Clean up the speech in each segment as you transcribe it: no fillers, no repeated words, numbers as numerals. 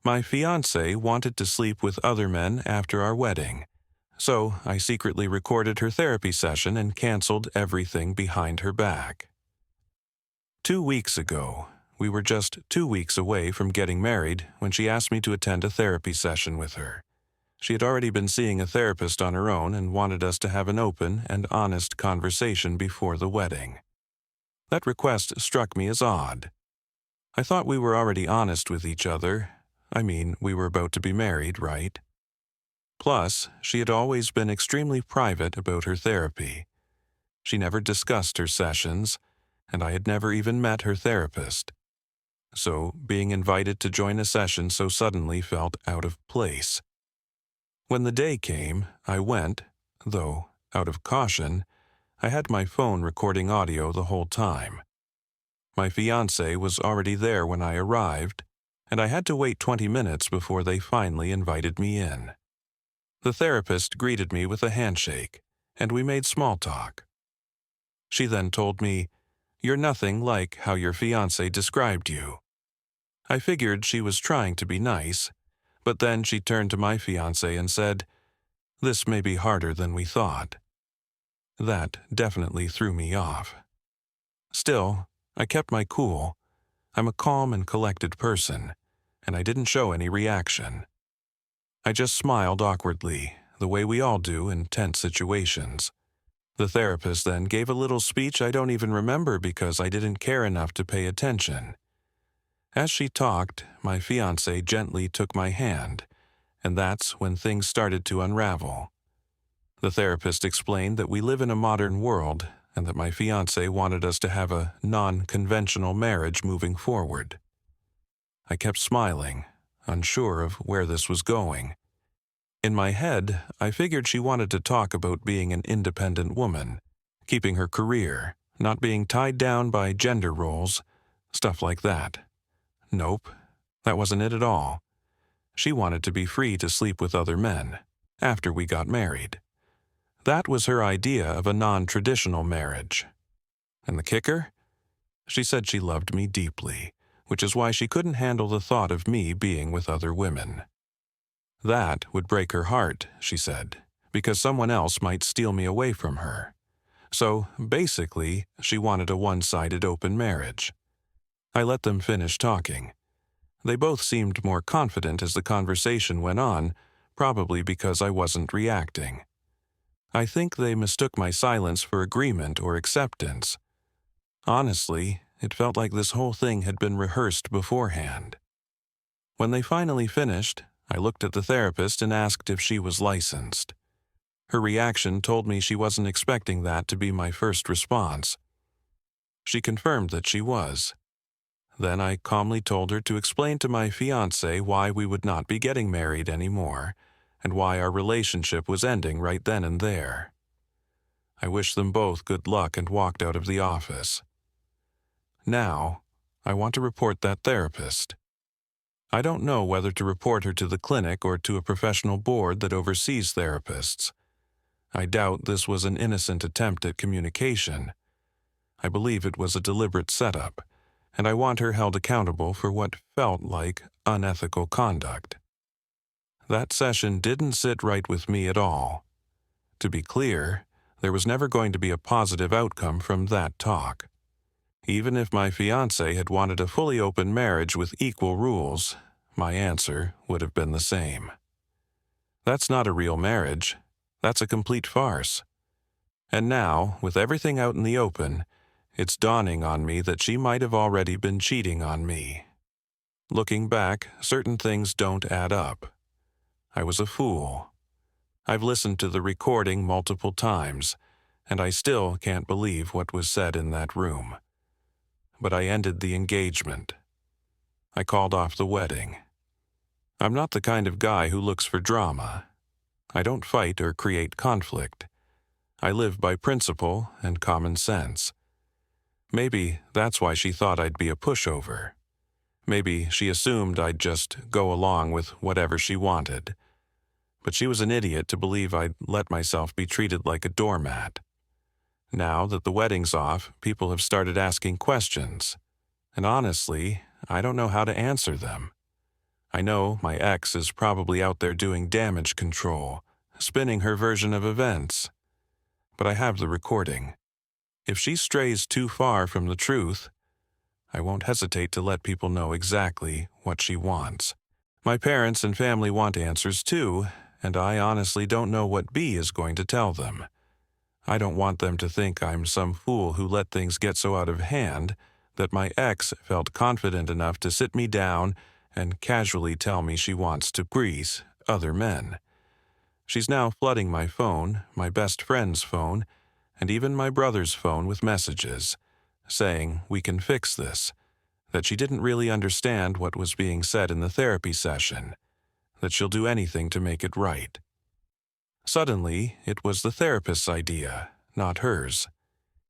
My fiancée wanted to sleep with other men after our wedding, so I secretly recorded her therapy session and canceled everything behind her back. 2 weeks ago, we were just 2 weeks away from getting married when she asked me to attend a therapy session with her. She had already been seeing a therapist on her own and wanted us to have an open and honest conversation before the wedding. That request struck me as odd. I thought we were already honest with each other. I mean, we were about to be married, right? Plus, she had always been extremely private about her therapy. She never discussed her sessions, and I had never even met her therapist. So, being invited to join a session so suddenly felt out of place. When the day came, I went, though, out of caution, I had my phone recording audio the whole time. My fiancé was already there when I arrived, and I had to wait 20 minutes before they finally invited me in. The therapist greeted me with a handshake, and we made small talk. She then told me, "You're nothing like how your fiancé described you." I figured she was trying to be nice, but then she turned to my fiancé and said, "This may be harder than we thought." That definitely threw me off. Still, I kept my cool. I'm a calm and collected person, and I didn't show any reaction. I just smiled awkwardly, the way we all do in tense situations. The therapist then gave a little speech I don't even remember because I didn't care enough to pay attention. As she talked, my fiancé gently took my hand, and that's when things started to unravel. The therapist explained that we live in a modern world and that my fiancé wanted us to have a non-conventional marriage moving forward. I kept smiling, unsure of where this was going. In my head, I figured she wanted to talk about being an independent woman, keeping her career, not being tied down by gender roles, stuff like that. Nope, that wasn't it at all. She wanted to be free to sleep with other men, after we got married. That was her idea of a non-traditional marriage. And the kicker? She said she loved me deeply, which is why she couldn't handle the thought of me being with other women. That would break her heart, she said, because someone else might steal me away from her. So, basically, she wanted a one-sided open marriage. I let them finish talking. They both seemed more confident as the conversation went on, probably because I wasn't reacting. I think they mistook my silence for agreement or acceptance. Honestly, it felt like this whole thing had been rehearsed beforehand. When they finally finished, I looked at the therapist and asked if she was licensed. Her reaction told me she wasn't expecting that to be my first response. She confirmed that she was. Then I calmly told her to explain to my fiancé why we would not be getting married anymore, and why our relationship was ending right then and there. I wished them both good luck and walked out of the office. Now, I want to report that therapist. I don't know whether to report her to the clinic or to a professional board that oversees therapists. I doubt this was an innocent attempt at communication. I believe it was a deliberate setup, and I want her held accountable for what felt like unethical conduct. That session didn't sit right with me at all. To be clear, there was never going to be a positive outcome from that talk. Even if my fiancé had wanted a fully open marriage with equal rules, my answer would have been the same. That's not a real marriage. That's a complete farce. And now, with everything out in the open, it's dawning on me that she might have already been cheating on me. Looking back, certain things don't add up. I was a fool. I've listened to the recording multiple times, and I still can't believe what was said in that room. But I ended the engagement. I called off the wedding. I'm not the kind of guy who looks for drama. I don't fight or create conflict. I live by principle and common sense. Maybe that's why she thought I'd be a pushover. Maybe she assumed I'd just go along with whatever she wanted. But she was an idiot to believe I'd let myself be treated like a doormat. Now that the wedding's off, people have started asking questions. And honestly, I don't know how to answer them. I know my ex is probably out there doing damage control, spinning her version of events. But I have the recording. If she strays too far from the truth, I won't hesitate to let people know exactly what she wants. My parents and family want answers too, and I honestly don't know what B is going to tell them. I don't want them to think I'm some fool who let things get so out of hand that my ex felt confident enough to sit me down and casually tell me she wants to grease other men. She's now flooding my phone, my best friend's phone, and even my brother's phone with messages, saying we can fix this, that she didn't really understand what was being said in the therapy session, that she'll do anything to make it right. Suddenly, it was the therapist's idea, not hers.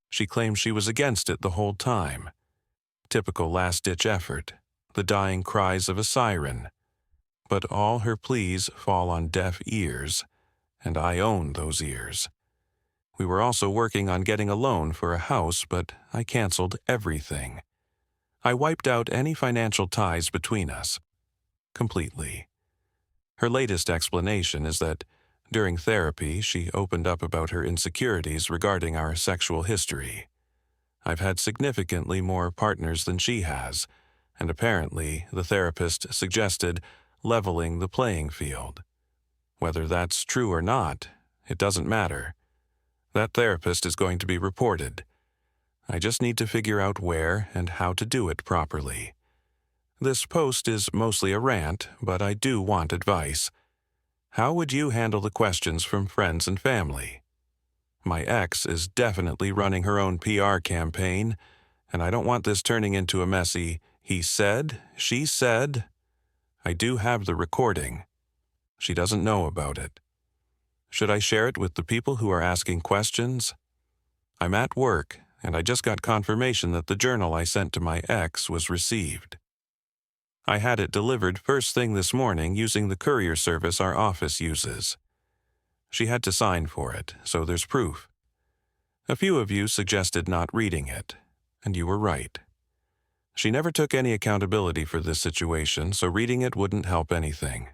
She claimed she was against it the whole time. Typical last-ditch effort, the dying cries of a siren. But all her pleas fall on deaf ears, and I own those ears. We were also working on getting a loan for a house, but I canceled everything. I wiped out any financial ties between us. Completely. Her latest explanation is that during therapy, she opened up about her insecurities regarding our sexual history. I've had significantly more partners than she has, and apparently the therapist suggested leveling the playing field. Whether that's true or not, it doesn't matter. That therapist is going to be reported. I just need to figure out where and how to do it properly. This post is mostly a rant, but I do want advice. How would you handle the questions from friends and family? My ex is definitely running her own PR campaign, and I don't want this turning into a messy, he said, she said. I do have the recording. She doesn't know about it. Should I share it with the people who are asking questions? I'm at work, and I just got confirmation that the journal I sent to my ex was received. I had it delivered first thing this morning using the courier service our office uses. She had to sign for it, so there's proof. A few of you suggested not reading it, and you were right. She never took any accountability for this situation, so reading it wouldn't help anything.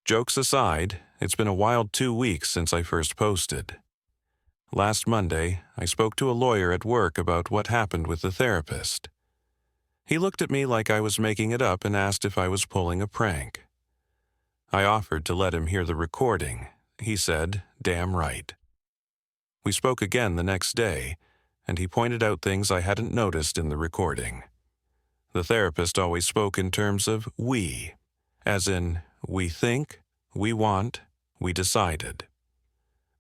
Jokes aside, it's been a wild 2 weeks since I first posted. Last Monday, I spoke to a lawyer at work about what happened with the therapist. He looked at me like I was making it up and asked if I was pulling a prank. I offered to let him hear the recording. He said, "Damn right." We spoke again the next day, and he pointed out things I hadn't noticed in the recording. The therapist always spoke in terms of we, as in we think, we want, we decided.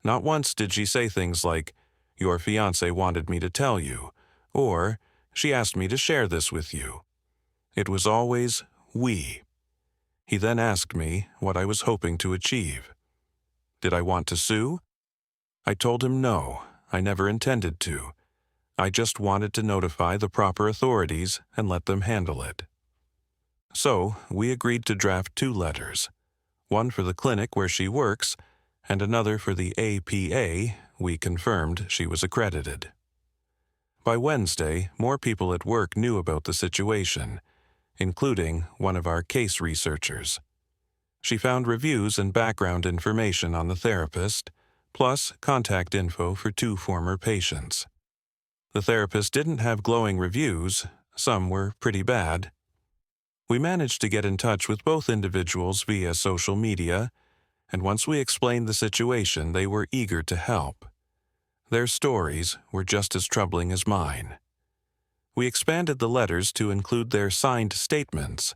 Not once did she say things like, "Your fiancé wanted me to tell you," or "She asked me to share this with you." It was always we. He then asked me what I was hoping to achieve. Did I want to sue? I told him no, I never intended to. I just wanted to notify the proper authorities and let them handle it. So, we agreed to draft 2 letters, one for the clinic where she works, and another for the APA. We confirmed she was accredited. By Wednesday, more people at work knew about the situation, including one of our case researchers. She found reviews and background information on the therapist, plus contact info for 2 former patients. The therapist didn't have glowing reviews, some were pretty bad. We managed to get in touch with both individuals via social media, and once we explained the situation, they were eager to help. Their stories were just as troubling as mine. We expanded the letters to include their signed statements,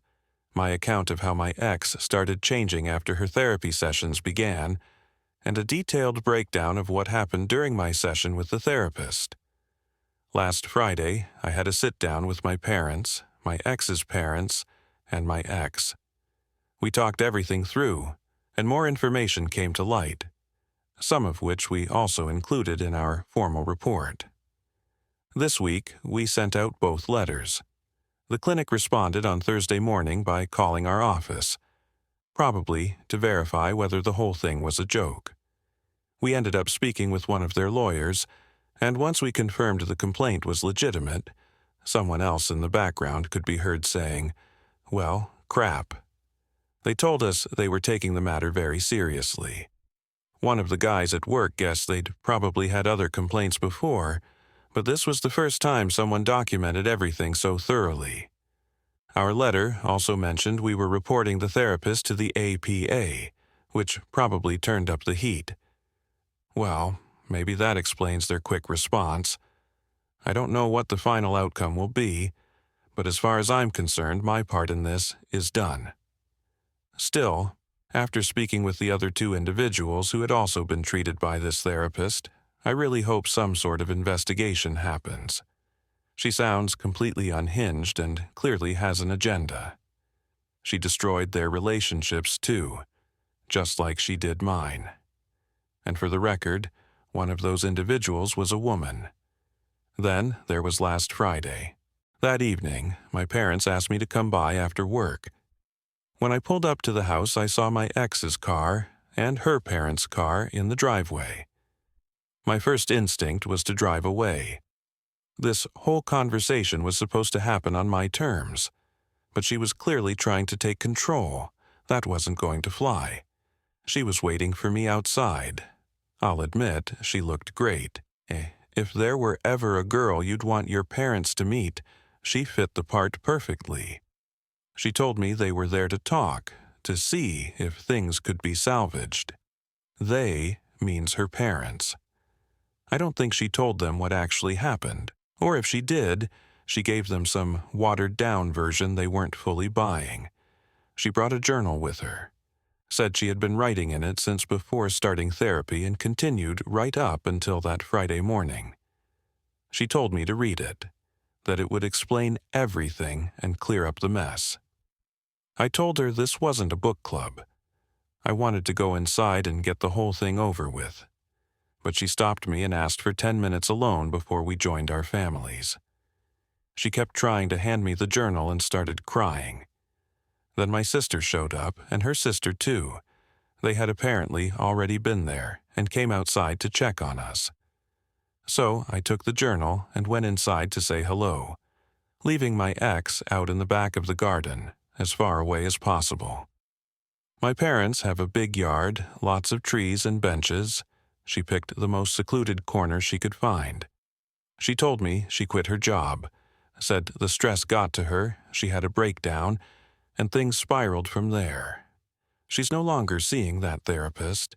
my account of how my ex started changing after her therapy sessions began, and a detailed breakdown of what happened during my session with the therapist. Last Friday, I had a sit-down with my parents, my ex's parents, and my ex. We talked everything through, and more information came to light, some of which we also included in our formal report. This week, we sent out both letters. The clinic responded on Thursday morning by calling our office, probably to verify whether the whole thing was a joke. We ended up speaking with one of their lawyers, and once we confirmed the complaint was legitimate, someone else in the background could be heard saying, "Well, crap. They told us they were taking the matter very seriously. One of the guys at work guessed they'd probably had other complaints before, but this was the first time someone documented everything so thoroughly. Our letter also mentioned we were reporting the therapist to the APA, which probably turned up the heat. Well, maybe that explains their quick response. I don't know what the final outcome will be, but as far as I'm concerned, my part in this is done. Still, after speaking with the other two individuals who had also been treated by this therapist, I really hope some sort of investigation happens. She sounds completely unhinged and clearly has an agenda. She destroyed their relationships too, just like she did mine. And for the record, one of those individuals was a woman. Then there was last Friday. That evening, my parents asked me to come by after work. When I pulled up to the house, I saw my ex's car and her parents' car in the driveway. My first instinct was to drive away. This whole conversation was supposed to happen on my terms, but she was clearly trying to take control. That wasn't going to fly. She was waiting for me outside. I'll admit, she looked great. If there were ever a girl you'd want your parents to meet, she fit the part perfectly. She told me they were there to talk, to see if things could be salvaged. They means her parents. I don't think she told them what actually happened, or if she did, she gave them some watered-down version they weren't fully buying. She brought a journal with her, said she had been writing in it since before starting therapy and continued right up until that Friday morning. She told me to read it, that it would explain everything and clear up the mess. I told her this wasn't a book club. I wanted to go inside and get the whole thing over with. But she stopped me and asked for 10 minutes alone before we joined our families. She kept trying to hand me the journal and started crying. Then my sister showed up, and her sister too. They had apparently already been there and came outside to check on us. So I took the journal and went inside to say hello, leaving my ex out in the back of the garden, as far away as possible. My parents have a big yard, lots of trees and benches. She picked the most secluded corner she could find. She told me she quit her job, said the stress got to her, she had a breakdown, and things spiraled from there. She's no longer seeing that therapist.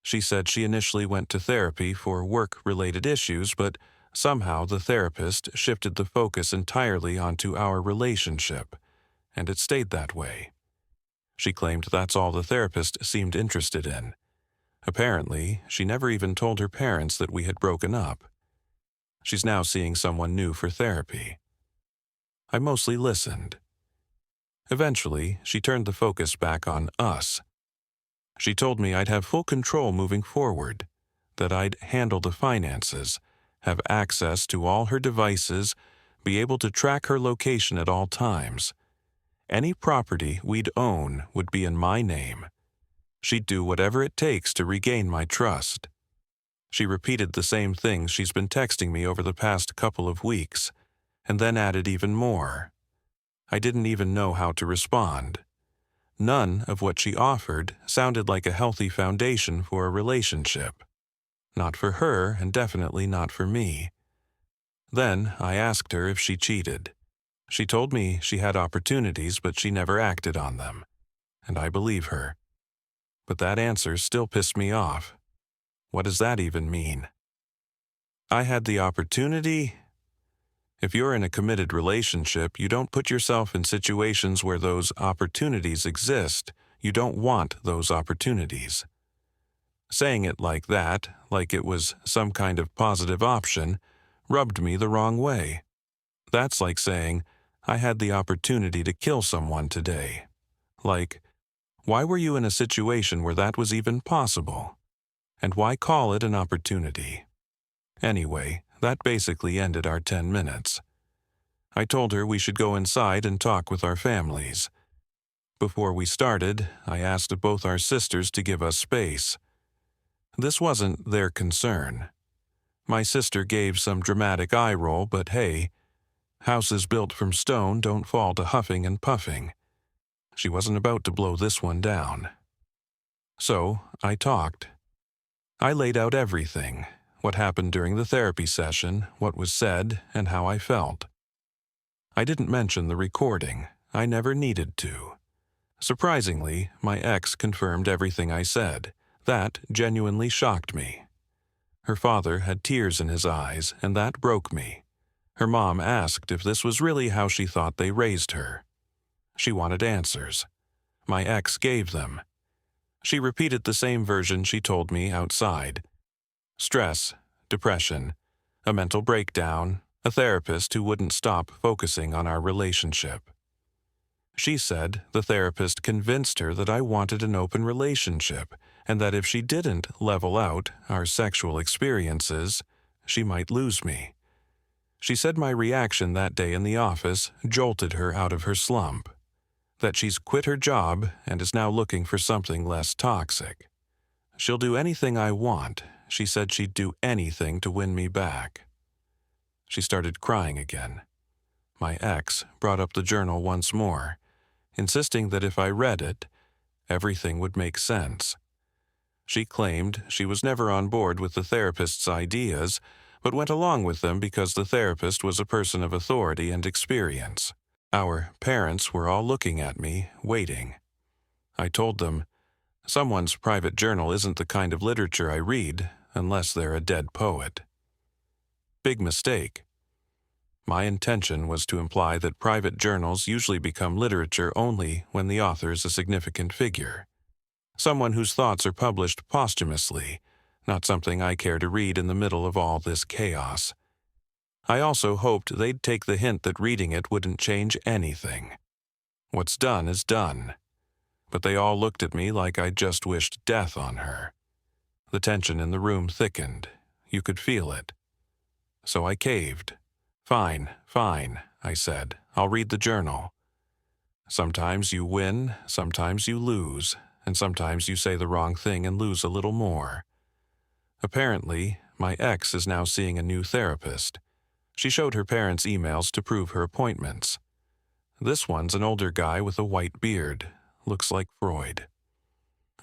She said she initially went to therapy for work-related issues, but somehow the therapist shifted the focus entirely onto our relationship, and it stayed that way. She claimed that's all the therapist seemed interested in. Apparently, she never even told her parents that we had broken up. She's now seeing someone new for therapy. I mostly listened. Eventually, she turned the focus back on us. She told me I'd have full control moving forward, that I'd handle the finances, have access to all her devices, be able to track her location at all times. Any property we'd own would be in my name. She'd do whatever it takes to regain my trust. She repeated the same things she's been texting me over the past couple of weeks, and then added even more. I didn't even know how to respond. None of what she offered sounded like a healthy foundation for a relationship. Not for her, and definitely not for me. Then I asked her if she cheated. She told me she had opportunities, but she never acted on them. And I believe her. But that answer still pissed me off. What does that even mean? I had the opportunity? If you're in a committed relationship, you don't put yourself in situations where those opportunities exist. You don't want those opportunities. Saying it like that, like it was some kind of positive option, rubbed me the wrong way. That's like saying, I had the opportunity to kill someone today. Like, why were you in a situation where that was even possible? And why call it an opportunity? Anyway, that basically ended our 10 minutes. I told her we should go inside and talk with our families. Before we started, I asked both our sisters to give us space. This wasn't their concern. My sister gave some dramatic eye roll, but hey, houses built from stone don't fall to huffing and puffing. She wasn't about to blow this one down. So, I talked. I laid out everything, what happened during the therapy session, what was said, and how I felt. I didn't mention the recording. I never needed to. Surprisingly, my ex confirmed everything I said. That genuinely shocked me. Her father had tears in his eyes, and that broke me. Her mom asked if this was really how she thought they raised her. She wanted answers. My ex gave them. She repeated the same version she told me outside. Stress, depression, a mental breakdown, a therapist who wouldn't stop focusing on our relationship. She said the therapist convinced her that I wanted an open relationship and that if she didn't level out our sexual experiences, she might lose me. She said my reaction that day in the office jolted her out of her slump, that she's quit her job and is now looking for something less toxic. She'll do anything I want. She said she'd do anything to win me back. She started crying again. My ex brought up the journal once more, insisting that if I read it, everything would make sense. She claimed she was never on board with the therapist's ideas, but went along with them because the therapist was a person of authority and experience. Our parents were all looking at me, waiting. I told them, someone's private journal isn't the kind of literature I read unless they're a dead poet. Big mistake. My intention was to imply that private journals usually become literature only when the author is a significant figure. Someone whose thoughts are published posthumously, not something I care to read in the middle of all this chaos. I also hoped they'd take the hint that reading it wouldn't change anything. What's done is done. But they all looked at me like I'd just wished death on her. The tension in the room thickened. You could feel it. So I caved. Fine, I said. I'll read the journal. Sometimes you win, sometimes you lose, and sometimes you say the wrong thing and lose a little more. Apparently, my ex is now seeing a new therapist. She showed her parents emails to prove her appointments. This one's an older guy with a white beard. Looks like Freud.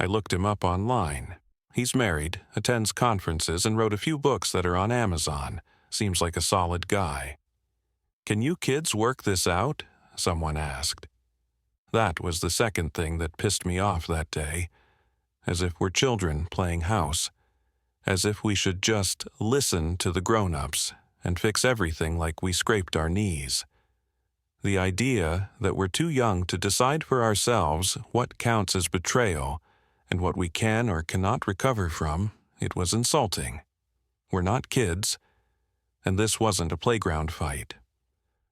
I looked him up online. He's married, attends conferences, and wrote a few books that are on Amazon. Seems like a solid guy. Can you kids work this out? Someone asked. That was the second thing that pissed me off that day. As if we're children playing house. As if we should just listen to the grown-ups and fix everything like we scraped our knees. The idea that we're too young to decide for ourselves what counts as betrayal and what we can or cannot recover from, it was insulting. We're not kids, and this wasn't a playground fight.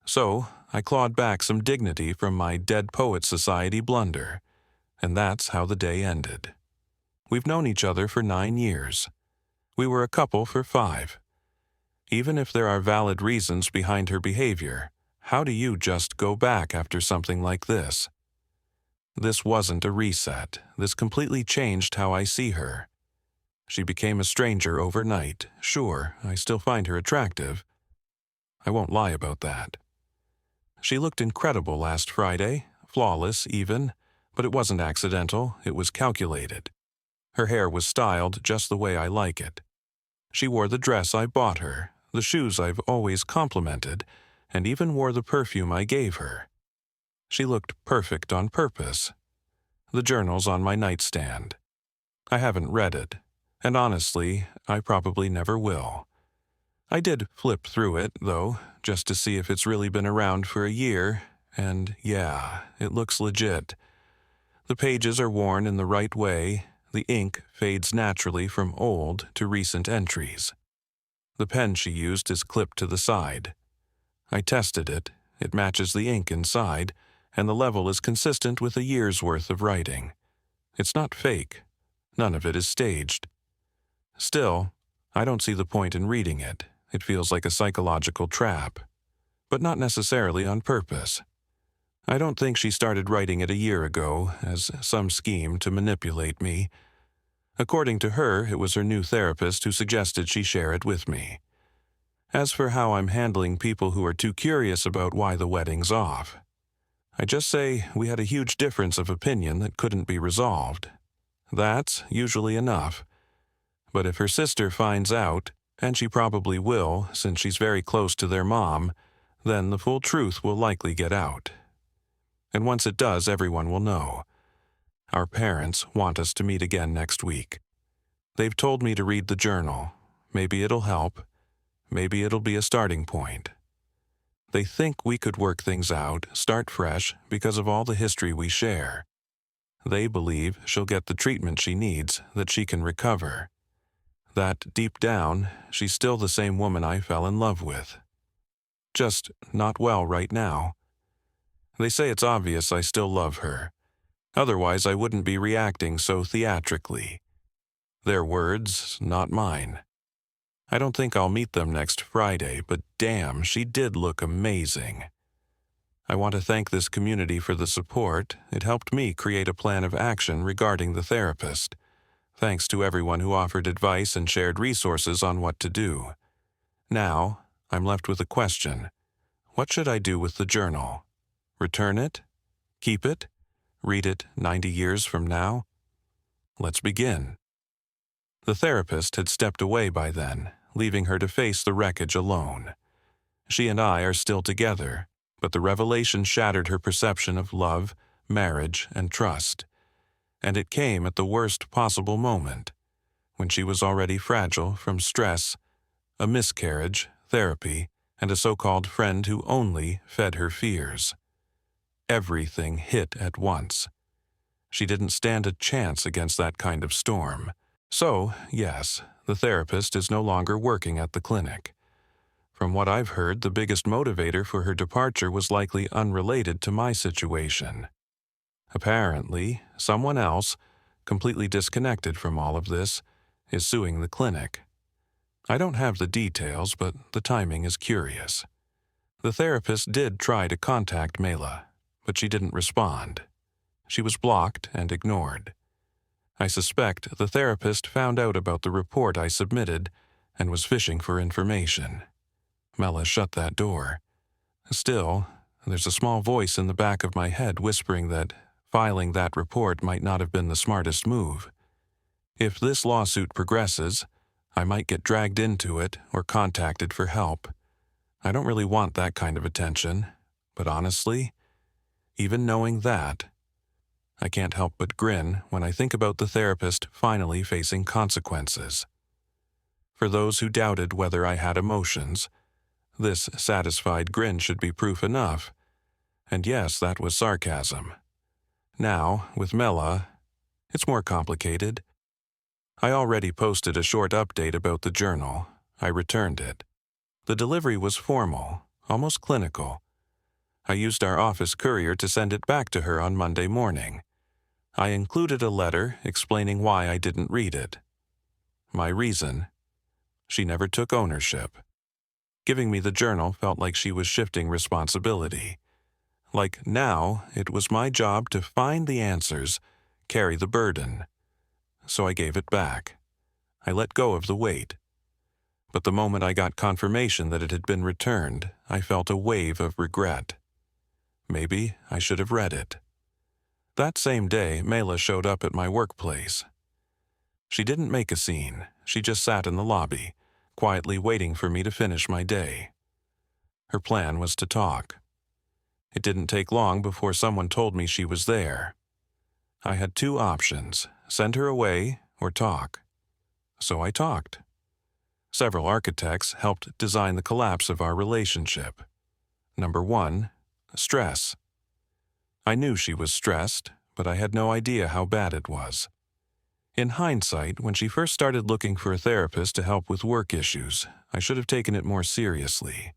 So, I clawed back some dignity from my Dead Poet Society blunder, and that's how the day ended. We've known each other for 9 years. We were a couple for 5. Even if there are valid reasons behind her behavior, how do you just go back after something like this? This wasn't a reset. This completely changed how I see her. She became a stranger overnight. Sure, I still find her attractive. I won't lie about that. She looked incredible last Friday, flawless even, but it wasn't accidental, it was calculated. Her hair was styled just the way I like it. She wore the dress I bought her, the shoes I've always complimented, and even wore the perfume I gave her. She looked perfect on purpose. The journal's on my nightstand. I haven't read it, and honestly, I probably never will. I did flip through it, though, just to see if it's really been around for a year, and yeah, it looks legit. The pages are worn in the right way. The ink fades naturally from old to recent entries. The pen she used is clipped to the side. I tested it. It matches the ink inside, and the level is consistent with a year's worth of writing. It's not fake. None of it is staged. Still, I don't see the point in reading it. It feels like a psychological trap, but not necessarily on purpose. I don't think she started writing it a year ago as some scheme to manipulate me. According to her, it was her new therapist who suggested she share it with me. As for how I'm handling people who are too curious about why the wedding's off, I just say we had a huge difference of opinion that couldn't be resolved. That's usually enough. But if her sister finds out, and she probably will since she's very close to their mom, then the full truth will likely get out. And once it does, everyone will know. Our parents want us to meet again next week. They've told me to read the journal. Maybe it'll help. Maybe it'll be a starting point. They think we could work things out, start fresh, because of all the history we share. They believe she'll get the treatment she needs, that she can recover. That deep down, she's still the same woman I fell in love with. Just not well right now. They say it's obvious I still love her. Otherwise, I wouldn't be reacting so theatrically. Their words, not mine. I don't think I'll meet them next Friday, but damn, she did look amazing. I want to thank this community for the support. It helped me create a plan of action regarding the therapist. Thanks to everyone who offered advice and shared resources on what to do. Now, I'm left with a question. What should I do with the journal? Return it? Keep it? Read it 90 years from now? Let's begin. The therapist had stepped away by then, leaving her to face the wreckage alone. She and I are still together, but the revelation shattered her perception of love, marriage, and trust. And it came at the worst possible moment, when she was already fragile from stress, a miscarriage, therapy, and a so-called friend who only fed her fears. Everything hit at once. She didn't stand a chance against that kind of storm. So, yes, the therapist is no longer working at the clinic. From what I've heard, the biggest motivator for her departure was likely unrelated to my situation. Apparently, someone else, completely disconnected from all of this, is suing the clinic. I don't have the details, but the timing is curious. The therapist did try to contact Mela, but she didn't respond. She was blocked and ignored. I suspect the therapist found out about the report I submitted and was fishing for information. Mela shut that door. Still, there's a small voice in the back of my head whispering that filing that report might not have been the smartest move. If this lawsuit progresses, I might get dragged into it or contacted for help. I don't really want that kind of attention, but honestly, even knowing that, I can't help but grin when I think about the therapist finally facing consequences. For those who doubted whether I had emotions, this satisfied grin should be proof enough. And yes, that was sarcasm. Now, with Mela, it's more complicated. I already posted a short update about the journal. I returned it. The delivery was formal, almost clinical. I used our office courier to send it back to her on Monday morning. I included a letter explaining why I didn't read it. My reason: she never took ownership. Giving me the journal felt like she was shifting responsibility. Like now, it was my job to find the answers, carry the burden. So I gave it back. I let go of the weight. But the moment I got confirmation that it had been returned, I felt a wave of regret. Maybe I should have read it. That same day, Mela showed up at my workplace. She didn't make a scene. She just sat in the lobby, quietly waiting for me to finish my day. Her plan was to talk. It didn't take long before someone told me she was there. I had two options: send her away or talk. So I talked. Several architects helped design the collapse of our relationship. Number 1, stress. I knew she was stressed, but I had no idea how bad it was. In hindsight, when she first started looking for a therapist to help with work issues, I should have taken it more seriously.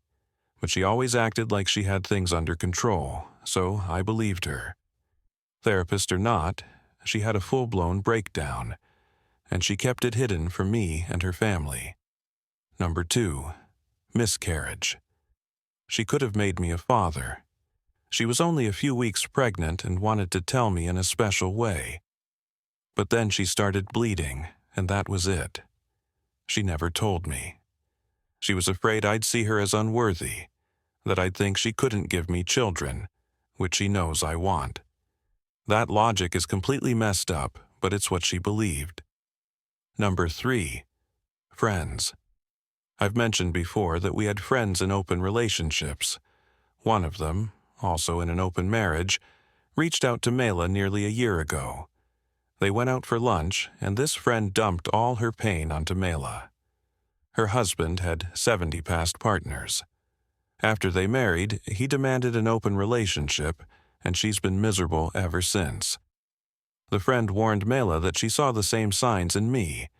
But she always acted like she had things under control, so I believed her. Therapist or not, she had a full-blown breakdown, and she kept it hidden from me and her family. Number 2, miscarriage. She could have made me a father. She was only a few weeks pregnant and wanted to tell me in a special way. But then she started bleeding, and that was it. She never told me. She was afraid I'd see her as unworthy, that I'd think she couldn't give me children, which she knows I want. That logic is completely messed up, but it's what she believed. Number 3. Friends. I've mentioned before that we had friends in open relationships. One of them, also in an open marriage, reached out to Mela nearly a year ago. They went out for lunch, and this friend dumped all her pain onto Mela. Her husband had 70 past partners. After they married, he demanded an open relationship, and she's been miserable ever since. The friend warned Mela that she saw the same signs in me,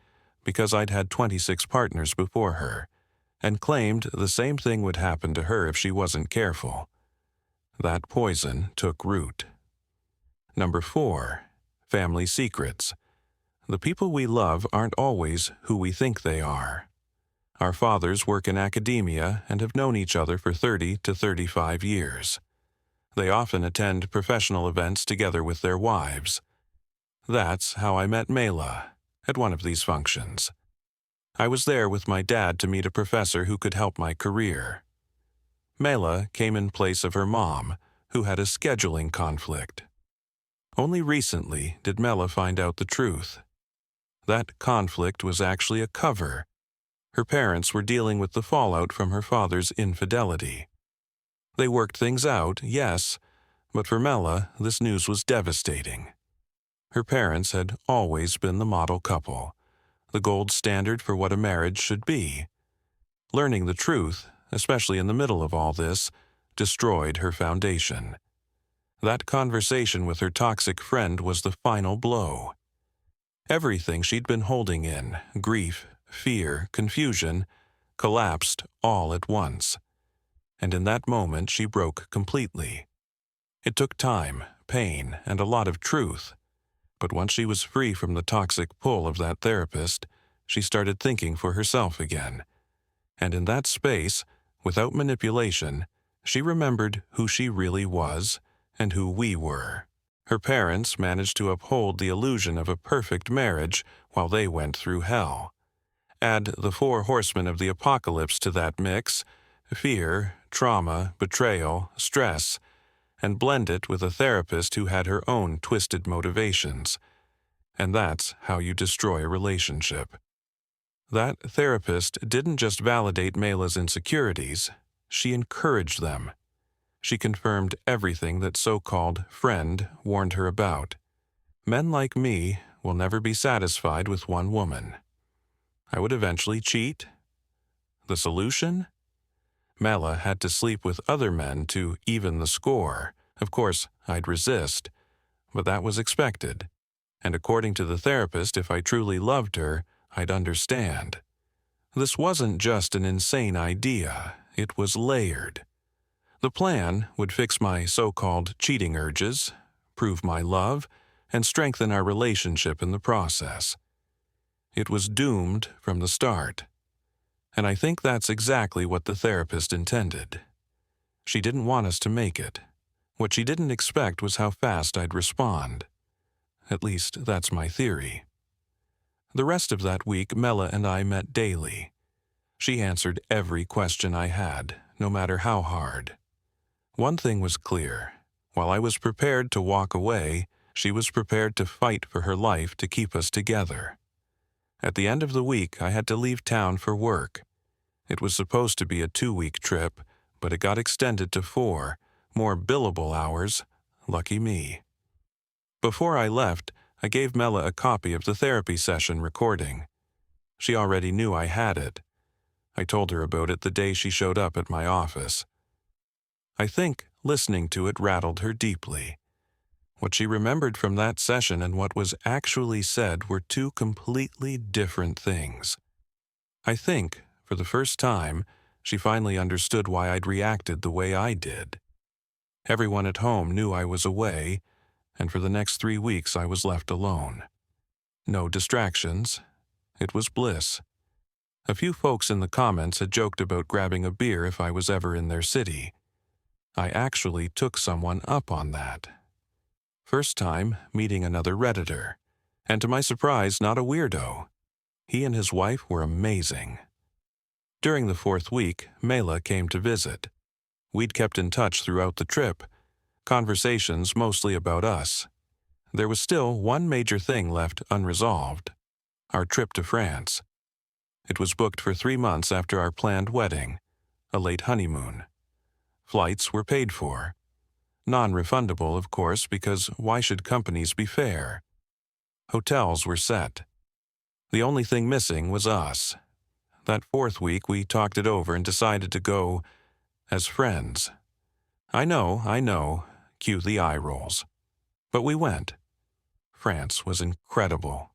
because I'd had 26 partners before her, and claimed the same thing would happen to her if she wasn't careful. That poison took root. Number 4. Family secrets. The people we love aren't always who we think they are. Our fathers work in academia and have known each other for 30 to 35 years. They often attend professional events together with their wives. That's how I met Mela, at one of these functions. I was there with my dad to meet a professor who could help my career. Mela came in place of her mom, who had a scheduling conflict. Only recently did Mela find out the truth. That conflict was actually a cover. Her parents were dealing with the fallout from her father's infidelity. They worked things out, yes, but for Mela, this news was devastating. Her parents had always been the model couple, the gold standard for what a marriage should be. Learning the truth, especially in the middle of all this, destroyed her foundation. That conversation with her toxic friend was the final blow. Everything she'd been holding in, grief, fear, confusion, collapsed all at once. And in that moment she broke completely. It took time, pain, and a lot of truth. But once she was free from the toxic pull of that therapist, she started thinking for herself again. And in that space, without manipulation, she remembered who she really was and who we were. Her parents managed to uphold the illusion of a perfect marriage while they went through hell. Add the 4 horsemen of the apocalypse to that mix: fear, trauma, betrayal, stress, and blend it with a therapist who had her own twisted motivations. And that's how you destroy a relationship. That therapist didn't just validate Mela's insecurities, she encouraged them. She confirmed everything that so-called friend warned her about. Men like me will never be satisfied with one woman. I would eventually cheat. The solution? Mela had to sleep with other men to even the score. Of course, I'd resist, but that was expected. And according to the therapist, if I truly loved her, I'd understand. This wasn't just an insane idea, it was layered. The plan would fix my so-called cheating urges, prove my love, and strengthen our relationship in the process. It was doomed from the start. And I think that's exactly what the therapist intended. She didn't want us to make it. What she didn't expect was how fast I'd respond. At least, that's my theory. The rest of that week, Mela and I met daily. She answered every question I had, no matter how hard. One thing was clear. While I was prepared to walk away, she was prepared to fight for her life to keep us together. At the end of the week, I had to leave town for work. It was supposed to be a 2-week trip, but it got extended to 4, more billable hours. Lucky me. Before I left, I gave Mela a copy of the therapy session recording. She already knew I had it. I told her about it the day she showed up at my office. I think listening to it rattled her deeply. What she remembered from that session and what was actually said were 2 completely different things. I think, for the first time, she finally understood why I'd reacted the way I did. Everyone at home knew I was away, and for the next 3 weeks I was left alone. No distractions. It was bliss. A few folks in the comments had joked about grabbing a beer if I was ever in their city. I actually took someone up on that. First time meeting another Redditor, and to my surprise, not a weirdo. He and his wife were amazing. During the 4th week, Mela came to visit. We'd kept in touch throughout the trip, conversations mostly about us. There was still one major thing left unresolved: our trip to France. It was booked for 3 months after our planned wedding, a late honeymoon. Flights were paid for. Non-refundable, of course, because why should companies be fair? Hotels were set. The only thing missing was us. That 4th week, we talked it over and decided to go as friends. I know, cue the eye rolls. But we went. France was incredible.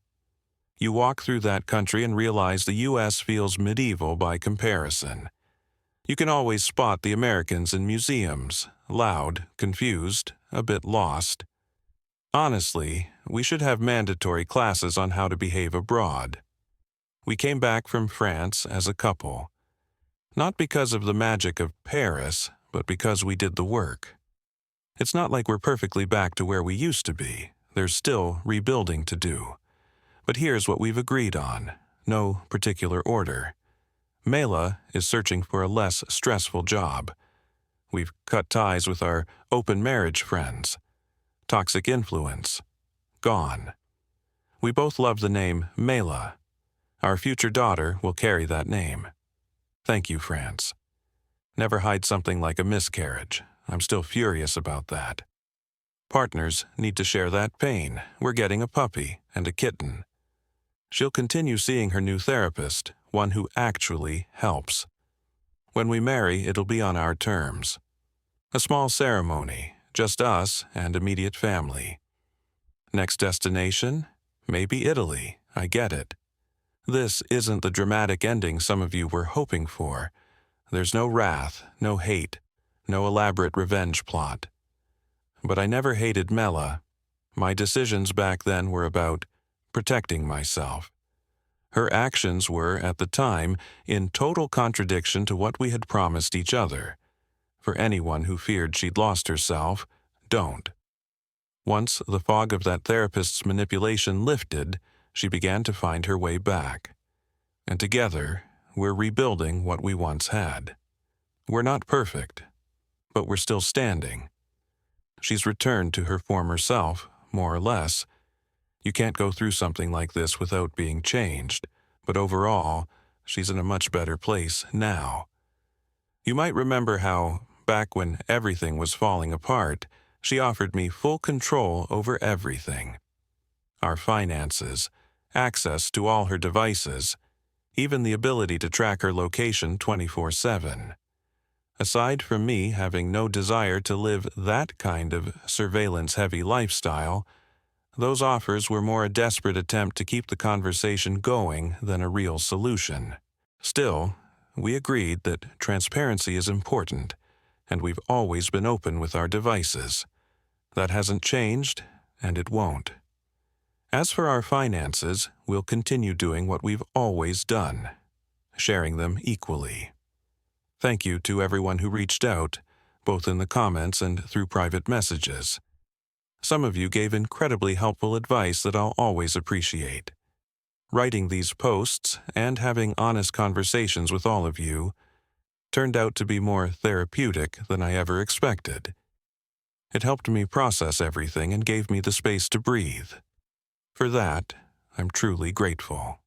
You walk through that country and realize the U.S. feels medieval by comparison. You can always spot the Americans in museums, loud, confused, a bit lost. Honestly, we should have mandatory classes on how to behave abroad. We came back from France as a couple. Not because of the magic of Paris, but because we did the work. It's not like we're perfectly back to where we used to be. There's still rebuilding to do. But here's what we've agreed on. No particular order. Mela is searching for a less stressful job. We've cut ties with our open marriage friends. Toxic influence. Gone. We both love the name Mela. Our future daughter will carry that name. Thank you, France. Never hide something like a miscarriage. I'm still furious about that. Partners need to share that pain. We're getting a puppy and a kitten. She'll continue seeing her new therapist, one who actually helps. When we marry, it'll be on our terms. A small ceremony, just us and immediate family. Next destination? Maybe Italy, I get it. This isn't the dramatic ending some of you were hoping for. There's no wrath, no hate, no elaborate revenge plot. But I never hated Mela. My decisions back then were about protecting myself. Her actions were, at the time, in total contradiction to what we had promised each other. For anyone who feared she'd lost herself, don't. Once the fog of that therapist's manipulation lifted, she began to find her way back. And together, we're rebuilding what we once had. We're not perfect, but we're still standing. She's returned to her former self, more or less. You can't go through something like this without being changed, but overall, she's in a much better place now. You might remember how, back when everything was falling apart, she offered me full control over everything. Our finances, access to all her devices, even the ability to track her location 24/7. Aside from me having no desire to live that kind of surveillance-heavy lifestyle, those offers were more a desperate attempt to keep the conversation going than a real solution. Still, we agreed that transparency is important, and we've always been open with our devices. That hasn't changed, and it won't. As for our finances, we'll continue doing what we've always done, sharing them equally. Thank you to everyone who reached out, both in the comments and through private messages. Some of you gave incredibly helpful advice that I'll always appreciate. Writing these posts and having honest conversations with all of you turned out to be more therapeutic than I ever expected. It helped me process everything and gave me the space to breathe. For that, I'm truly grateful.